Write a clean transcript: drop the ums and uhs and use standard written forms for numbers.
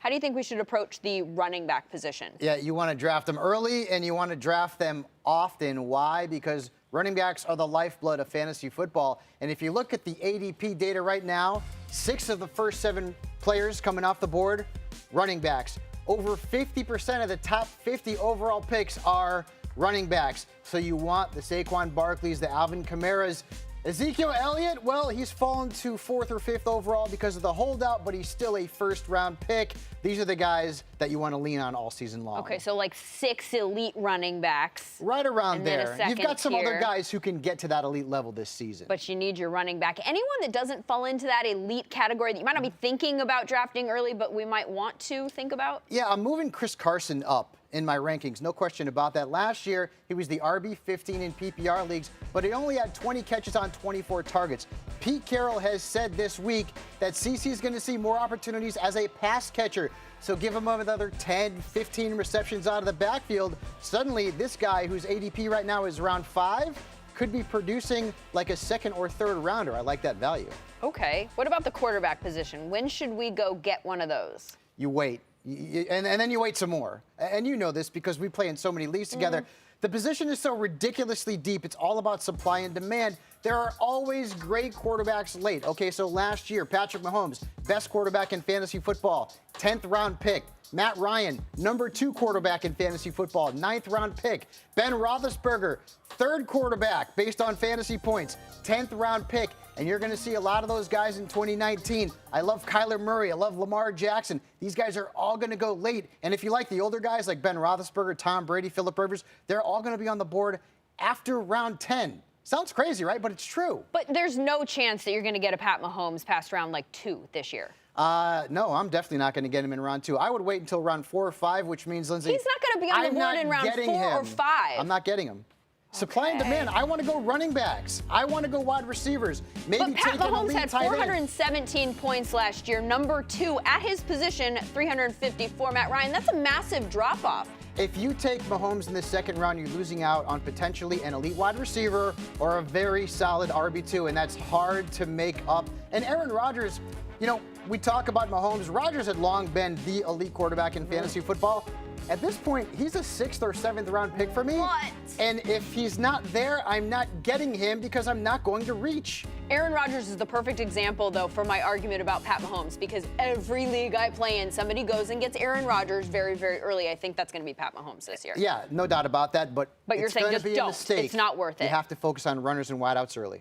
How do you think we should approach the running back position? Yeah, you want to draft them early and you want to draft them often. Why? Because running backs are the lifeblood of fantasy football. And if you look at the ADP data right now, 6 of the first 7 players coming off the board, running backs. Over 50% of the top 50 overall picks are running backs. So you want the Saquon Barkleys, the Alvin Kamaras. Ezekiel Elliott, well, he's fallen to 4th or 5th overall because of the holdout, but he's still a first-round pick. These are the guys that you want to lean on all season long. Okay, so like 6 elite running backs. Right around there. You've got some tier. other guys who can get to that elite level this season. But you need your running back. Anyone that doesn't fall into that elite category that you might not be thinking about drafting early, but we might want to think about? Yeah, I'm moving Chris Carson up in my rankings, no question about that. Last year, he was the RB15 in PPR leagues, but he only had 20 catches on 24 targets. Pete Carroll has said this week that CC is going to see more opportunities as a pass catcher. So give him another 10, 15 receptions out of the backfield. Suddenly, this guy whose ADP right now is round 5 could be producing like a 2nd or 3rd rounder. I like that value. Okay. What about the quarterback position? When should we go get one of those? You wait. And then you wait some more. And you know this because we play in so many leagues together. The position is so ridiculously deep. It's all about supply and demand. There are always great quarterbacks late. Okay, so last year, Patrick Mahomes, best quarterback in fantasy football, 10th round pick. Matt Ryan, number 2 quarterback in fantasy football, 9th round pick. Ben Roethlisberger, 3rd quarterback based on fantasy points, 10th round pick. And you're going to see a lot of those guys in 2019. I love Kyler Murray. I love Lamar Jackson. These guys are all going to go late. And if you like the older guys like Ben Roethlisberger, Tom Brady, Phillip Rivers, they're all going to be on the board after round 10. Sounds crazy, right? But it's true. But there's no chance that you're going to get a Pat Mahomes past round like 2 this year. No, I'm definitely not going to get him in round 2. I would wait until round 4 or 5, which means, Lindsay, he's not going to be on the board in round 4 or 5. I'm not getting him. Supply and demand. I want to go running backs. I want to go wide receivers. Maybe but Pat take an Mahomes elite had tight end. 417 points last year, number 2 at his position, 354. Matt Ryan, that's a massive drop-off. If you take Mahomes in the 2nd round, you're losing out on potentially an elite wide receiver or a very solid RB2, and that's hard to make up. And Aaron Rodgers, you know, we talk about Mahomes. Rodgers had long been the elite quarterback in fantasy football. At this point, he's a 6th or 7th round pick for me. What? And if he's not there, I'm not getting him because I'm not going to reach. Aaron Rodgers is the perfect example, though, for my argument about Pat Mahomes, because every league I play in, somebody goes and gets Aaron Rodgers very, very early. I think that's going to be Pat Mahomes this year. Yeah, no doubt about that. But you're saying just don't. It's not worth it. You have to focus on runners and wideouts early.